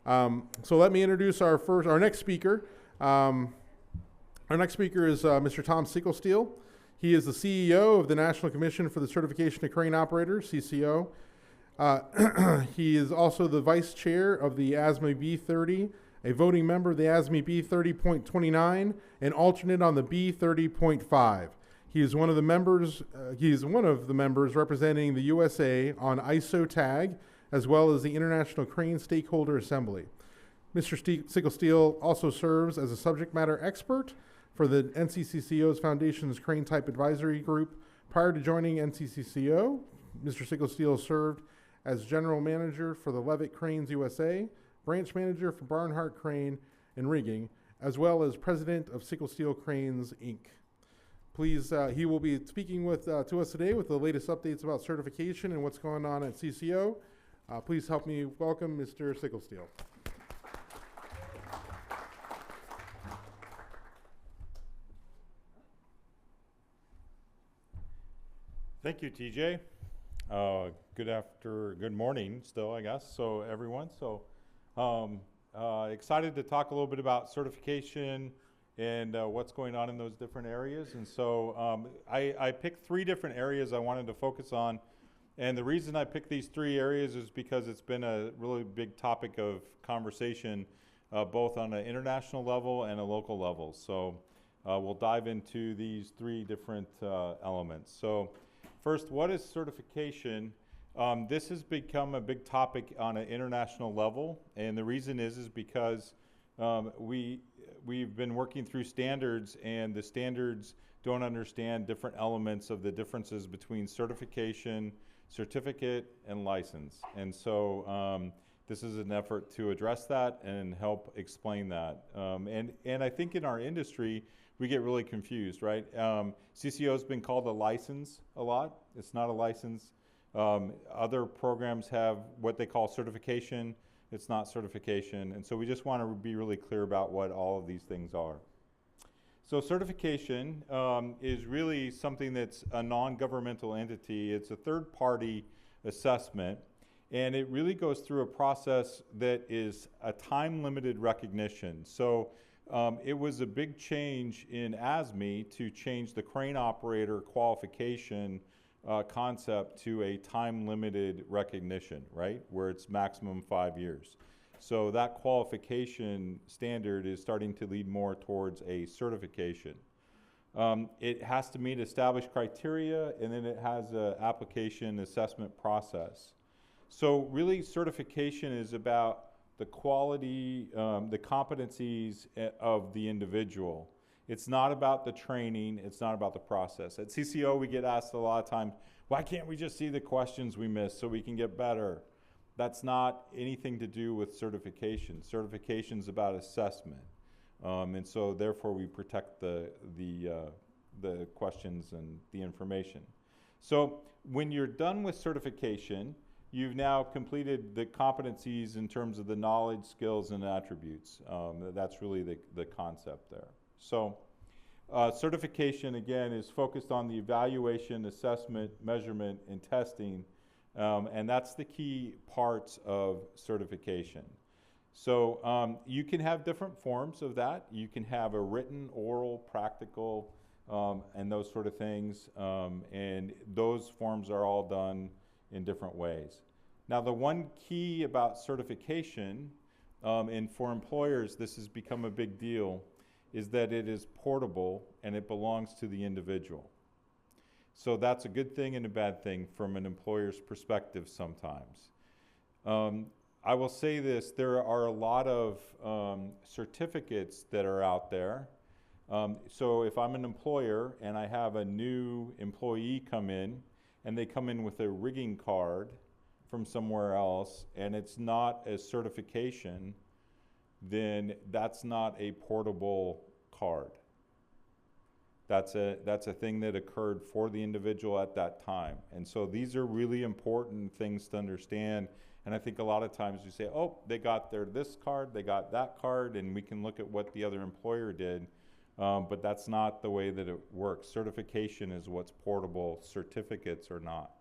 So let me introduce our next speaker. Our next speaker is Mr. Thom Sicklesteel. He is the CEO of the National Commission for the Certification of Crane Operators, CCO. He is also the vice chair of the ASME B30, a voting member of the ASME B30.29, and alternate on the B30.5. He is one of the members. Representing the USA on ISO tag, as well as the International Crane Stakeholder Assembly. Mr. Sicklesteel also serves as a subject matter expert for the NCCCO's Foundation's Crane Type Advisory Group. Prior to joining NCCCO, Mr. Sicklesteel served as general manager for the Levitt Cranes USA, branch manager for Barnhart Crane and Rigging, as well as president of Sicklesteel Cranes, Inc. Please, he will be speaking to us today with the latest updates about certification and what's going on at CCO. Please help me welcome Mr. Sicklesteel. Thank you, TJ. Good morning still, I guess, so everyone. So excited to talk a little bit about certification and what's going on in those different areas. And so I picked 3 different areas I wanted to focus on. And the reason I picked these 3 areas is because it's been a really big topic of conversation, both on an international level and a local level. So we'll dive into these 3 different elements. So first, what is certification? This has become a big topic on an international level, and the reason is because we've been working through standards, and the standards don't understand different elements of the differences between certification, certificate, and license. And so this is an effort to address that and help explain that. And I think in our industry, we get really confused, right? CCO has been called a license a lot. It's not a license. Other programs have what they call certification. It's not certification. And so we just want to be really clear about what all of these things are. So certification is really something that's a non-governmental entity. It's a third-party assessment, and it really goes through a process that is a time-limited recognition. So it was a big change in ASME to change the crane operator qualification concept to a time-limited recognition, right, where it's maximum 5 years. So that qualification standard is starting to lead more towards a certification. It has to meet established criteria, and then it has an application assessment process. So really, certification is about the quality, the competencies of the individual. It's not about the training, it's not about the process. At CCO, we get asked a lot of times, why can't we just see the questions we missed so we can get better? That's not anything to do with certification. Certification's about assessment. And so therefore we protect the questions and the information. So when you're done with certification, you've now completed the competencies in terms of the knowledge, skills, and attributes. That's really the concept there. So certification, again, is focused on the evaluation, assessment, measurement, and testing. And that's the key parts of certification. So you can have different forms of that. You can have a written, oral, practical, and those sort of things. And those forms are all done in different ways. Now, the one key about certification, and for employers this has become a big deal, is that it is portable and it belongs to the individual. So that's a good thing and a bad thing from an employer's perspective sometimes. I will say this, there are a lot of certificates that are out there. So if I'm an employer and I have a new employee come in, and they come in with a rigging card from somewhere else, and it's not a certification, then that's not a portable card. That's a thing that occurred for the individual at that time. And so these are really important things to understand. And I think a lot of times you say, oh, they got this card, they got that card, and we can look at what the other employer did. But that's not the way that it works. Certification is what's portable, certificates are not.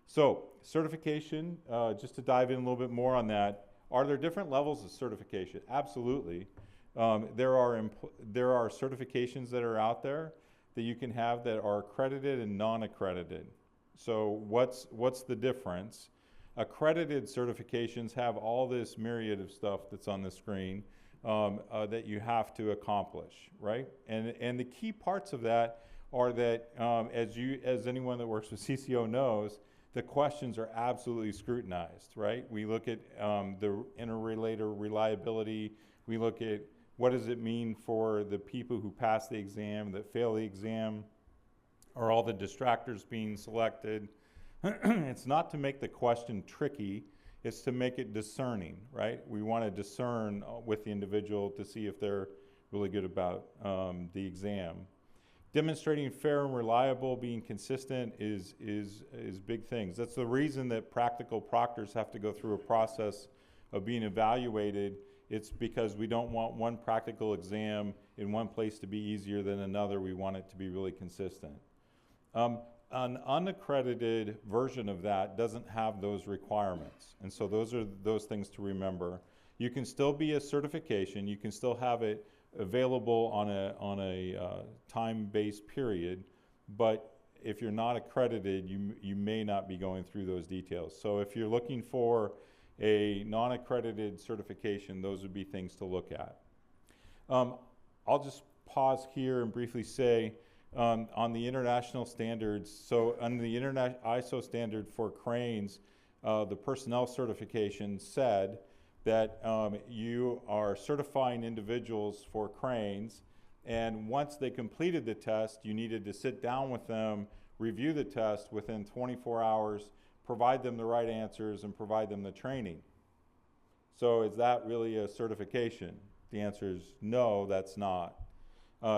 So certification, just to dive in a little bit more on that, Are there different levels of certification? Absolutely. There are certifications that are out there that you can have that are accredited and non-accredited. So what's the difference? Accredited certifications have all this myriad of stuff that's on the screen that you have to accomplish, right? And the key parts of that are that, as anyone that works with CCO knows, the questions are absolutely scrutinized, right? We look at the interrelator reliability. We look at what does it mean for the people who pass the exam, that fail the exam. Are all the distractors being selected? It's not to make the question tricky, it's to make it discerning, right? We want to discern with the individual to see if they're really good about the exam. Demonstrating fair and reliable, being consistent is big things. That's the reason that practical proctors have to go through a process of being evaluated. It's because we don't want one practical exam in one place to be easier than another. We want it to be really consistent. An unaccredited version of that doesn't have those requirements. And so those are those things to remember. You can still be a certification. You can still have it available on a time-based period, but if you're not accredited, you may not be going through those details. So if you're looking for a non-accredited certification, those would be things to look at. I'll just pause here and briefly say on the international standards, so under the ISO standard for cranes, the personnel certification said that you are certifying individuals for cranes, and once they completed the test, you needed to sit down with them, review the test within 24 hours, provide them the right answers, and provide them the training. So is that really a certification? The answer is no, that's not.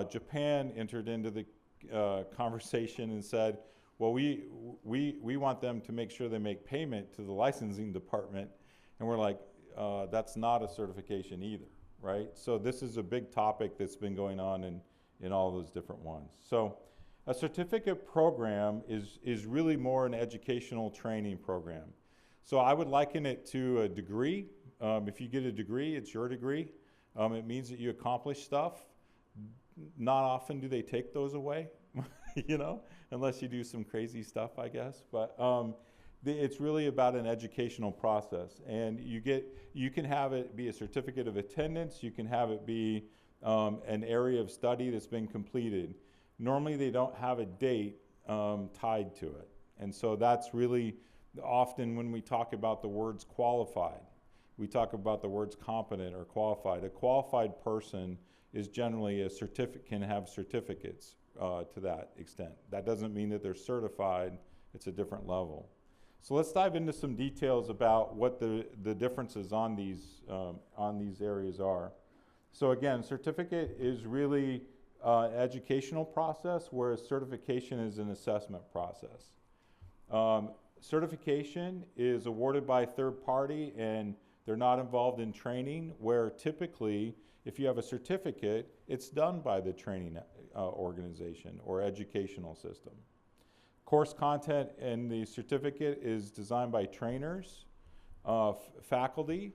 Japan entered into the conversation and said, well, we want them to make sure they make payment to the licensing department, and we're like, that's not a certification either, right? So this is a big topic that's been going on in all those different ones. So a certificate program is really more an educational training program. So I would liken it to a degree. If you get a degree, it's your degree. It means that you accomplish stuff. Not often do they take those away, you know, unless you do some crazy stuff, I guess. But it's really about an educational process, and you can have it be a certificate of attendance. You can have it be an area of study that's been completed. Normally, they don't have a date tied to it, and so that's really often when we talk about the words qualified, we talk about the words competent or qualified. A qualified person is generally can have certificates to that extent. That doesn't mean that they're certified. It's a different level. So let's dive into some details about what the differences on these areas are. So again, certificate is really an educational process, whereas certification is an assessment process. Certification is awarded by a third party, and they're not involved in training, where typically, if you have a certificate, it's done by the training organization or educational system. Course content in the certificate is designed by trainers, faculty.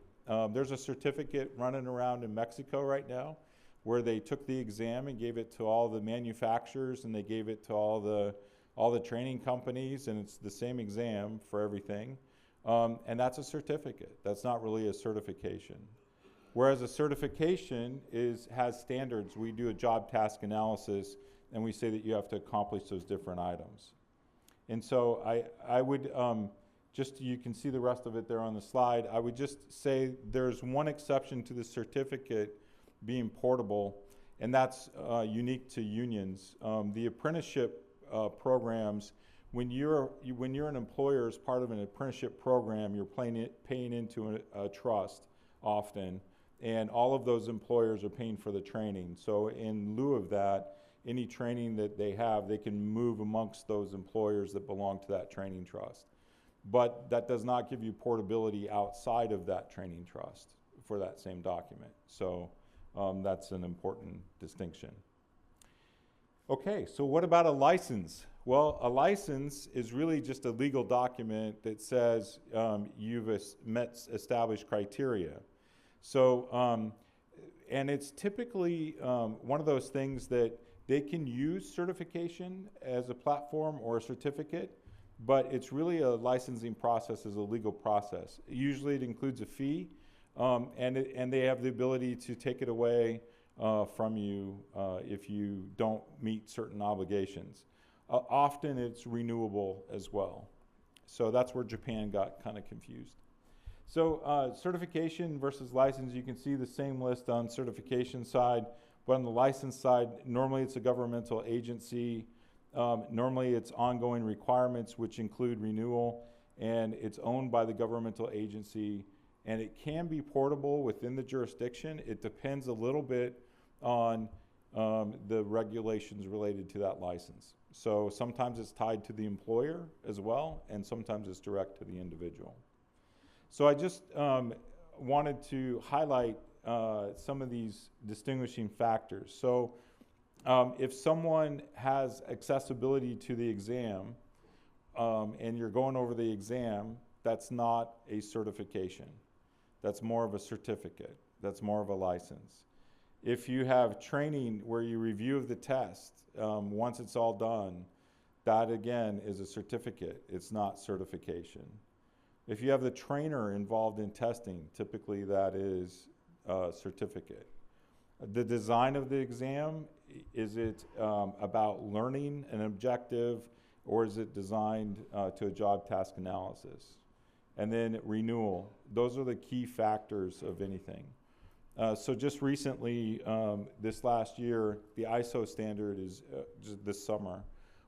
There's a certificate running around in Mexico right now where they took the exam and gave it to all the manufacturers, and they gave it to all the training companies, and it's the same exam for everything. And that's a certificate. That's not really a certification. Whereas a certification has standards. We do a job task analysis, and we say that you have to accomplish those different items. And so I would, you can see the rest of it there on the slide. I would just say there's one exception to the certificate being portable, and that's unique to unions. The apprenticeship programs, when you're an employer as part of an apprenticeship program, you're paying into a trust often, and all of those employers are paying for the training. So in lieu of that, any training that they have, they can move amongst those employers that belong to that training trust. But that does not give you portability outside of that training trust for that same document. So that's an important distinction. Okay, so what about a license? Well, a license is really just a legal document that says you've met established criteria. So, and it's typically one of those things that they can use certification as a platform or a certificate, but it's really a licensing process as a legal process. Usually it includes a fee, and they have the ability to take it away from you if you don't meet certain obligations. Often it's renewable as well. So that's where Japan got kind of confused. So certification versus license, you can see the same list on certification side, but on the license side, normally it's a governmental agency. Normally it's ongoing requirements, which include renewal, and it's owned by the governmental agency, and it can be portable within the jurisdiction. It depends a little bit on the regulations related to that license. So sometimes it's tied to the employer as well, and sometimes it's direct to the individual. So I just wanted to highlight some of these distinguishing factors. So if someone has accessibility to the exam and you're going over the exam, that's not a certification. That's more of a certificate. That's more of a license. If you have training where you review of the test, once it's all done, that again is a certificate. It's not certification. If you have the trainer involved in testing, typically that is a certificate. The design of the exam, is it about learning an objective, or is it designed to a job task analysis? And then renewal. Those are the key factors of anything. So just recently, this last year, the ISO standard is just this summer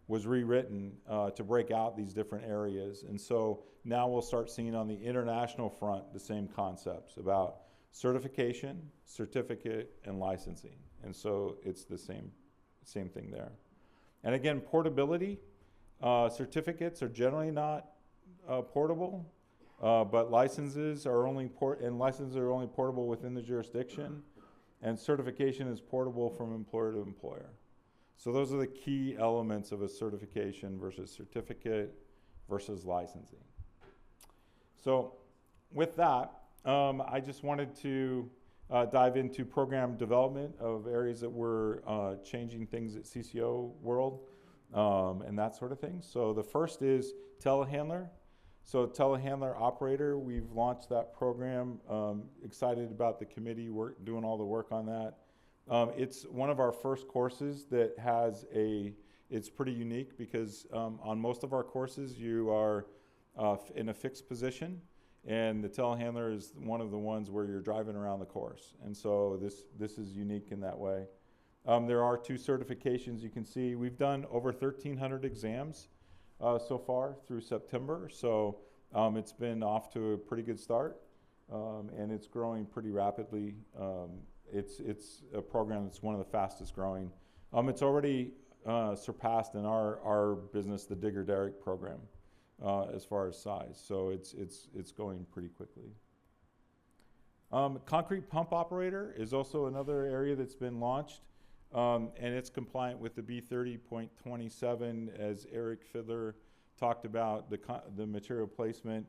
was rewritten to break out these different areas. And so now we'll start seeing on the international front the same concepts about certification, certificate, and licensing. And so it's the same thing there. And again, portability, certificates are generally not portable. But licenses are only portable within the jurisdiction, and certification is portable from employer to employer. So those are the key elements of a certification versus certificate versus licensing. So with that, I just wanted to dive into program development of areas that we're changing things at CCO World and that sort of thing. So the first is telehandler. So telehandler operator, we've launched that program. Excited about the committee doing all the work on that. It's one of our first courses that has it's pretty unique because on most of our courses you are in a fixed position, and the telehandler is one of the ones where you're driving around the course. And so this is unique in that way. There are 2 certifications you can see. We've done over 1,300 exams so far through September, so it's been off to a pretty good start, and it's growing pretty rapidly. It's a program that's one of the fastest growing. It's already surpassed in our business the Digger Derrick program as far as size, so it's going pretty quickly. Concrete pump operator is also another area that's been launched. And it's compliant with the B30.27, as Eric Fiddler talked about, the material placement.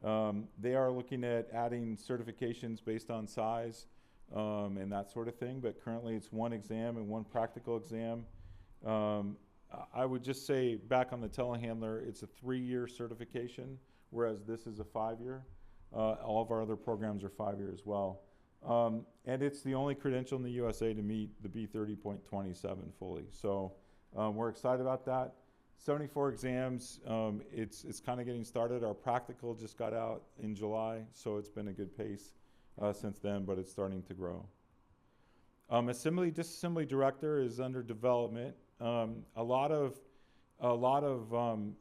They are looking at adding certifications based on size and that sort of thing, but currently it's 1 exam and 1 practical exam. I would just say back on the telehandler, it's a 3-year certification, whereas this is a 5-year. All of our other programs are 5-year as well. And it's the only credential in the USA to meet the B30.27 fully. So we're excited about that. 74 exams, it's kind of getting started. Our practical just got out in July, so it's been a good pace since then, but it's starting to grow. Disassembly director is under development. A lot of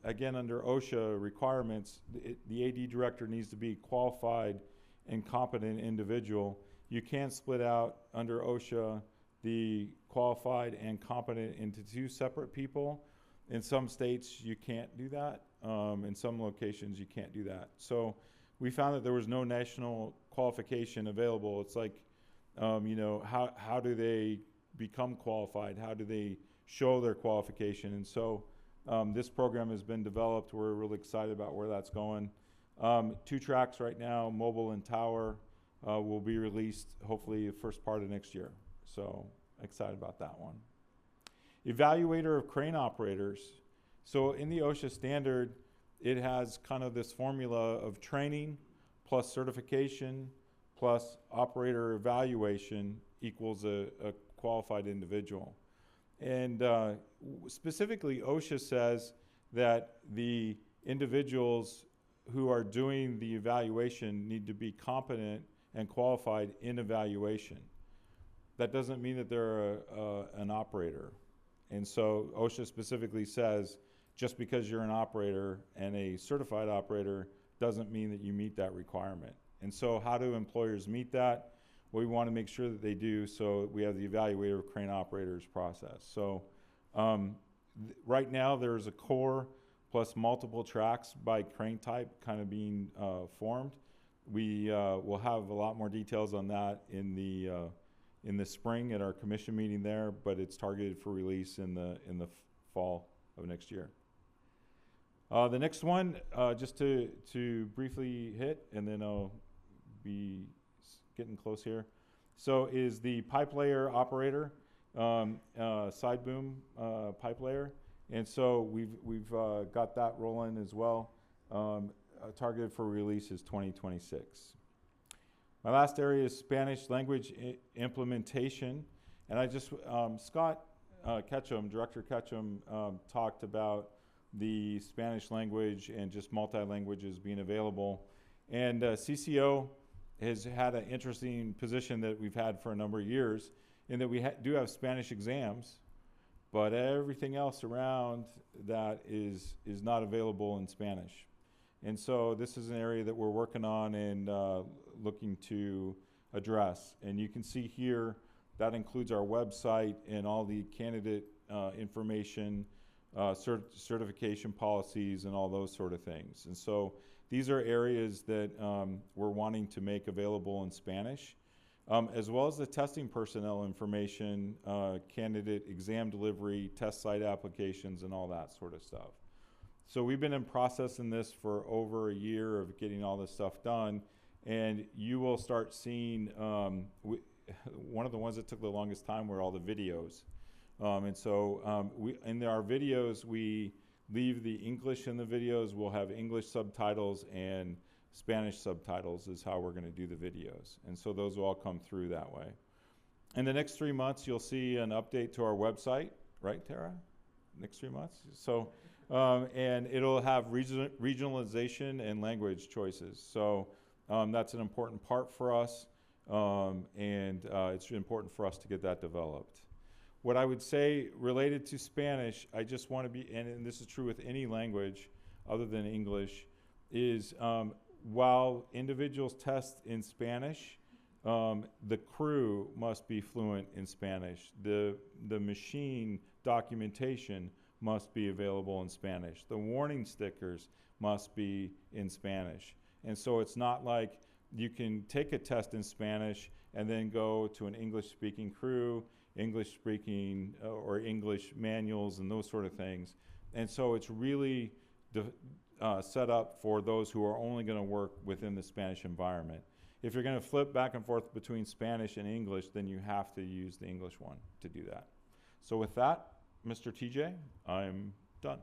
again, under OSHA requirements, the AD director needs to be qualified and competent individual. You can't split out under OSHA the qualified and competent into 2 separate people. In some states, you can't do that. In some locations, you can't do that. So we found that there was no national qualification available. It's like, how do they become qualified? How do they show their qualification? And so This program has been developed. We're really excited about where that's going. 2 tracks right now, mobile and tower, will be released hopefully the first part of next year. So excited about that one. Evaluator of crane operators. So in the OSHA standard, it has kind of this formula of training plus certification plus operator evaluation equals a qualified individual. And specifically, OSHA says that the individuals who are doing the evaluation need to be competent and qualified in evaluation. That doesn't mean that they're an operator. And so OSHA specifically says just because you're an operator and a certified operator doesn't mean that you meet that requirement. And so how do employers meet that? Well, we want to make sure that they do, so we have the evaluator of crane operators process. So right now there's a core plus multiple tracks by crane type kind of being formed. We will have a lot more details on that in the spring at our commission meeting there, but it's targeted for release in the fall of next year. The next one, just to briefly hit, and then I'll be getting close here. So is the pipe layer operator, side boom pipe layer. And so we've got that rolling as well. Targeted for release is 2026. My last area is Spanish language implementation. And I just, Scott Ketchum, Director Ketchum, talked about the Spanish language and just multi-languages being available. And CCO has had an interesting position that we've had for a number of years in that we do have Spanish exams, but everything else around that is not available in Spanish. And so this is an area that we're working on and looking to address. And you can see here, that includes our website and all the candidate information, certification policies, and all those sort of things. And so these are areas that we're wanting to make available in Spanish, as well as the testing personnel information, candidate exam delivery, test site applications, and all that sort of stuff. So we've been in process in this for over a year of getting all this stuff done, and you will start seeing, one of the ones that took the longest time were all the videos. And so in our videos, we leave the English in the videos. We'll have English subtitles and Spanish subtitles is how we're going to do the videos. And so those will all come through that way. In the next 3 months, you'll see an update to our website, right, Tara? Next 3 months? So, and it'll have regionalization and language choices. So that's an important part for us, and it's important for us to get that developed. What I would say related to Spanish, I just want to be, and this is true with any language other than English, is while individuals test in Spanish, the crew must be fluent in Spanish. The machine documentation must be available in Spanish. The warning stickers must be in Spanish. And so it's not like you can take a test in Spanish and then go to an English-speaking crew, English-speaking or English manuals and those sort of things. And so it's really set up for those who are only going to work within the Spanish environment. If you're going to flip back and forth between Spanish and English, then you have to use the English one to do that. So with that, Mr. TJ, I'm done.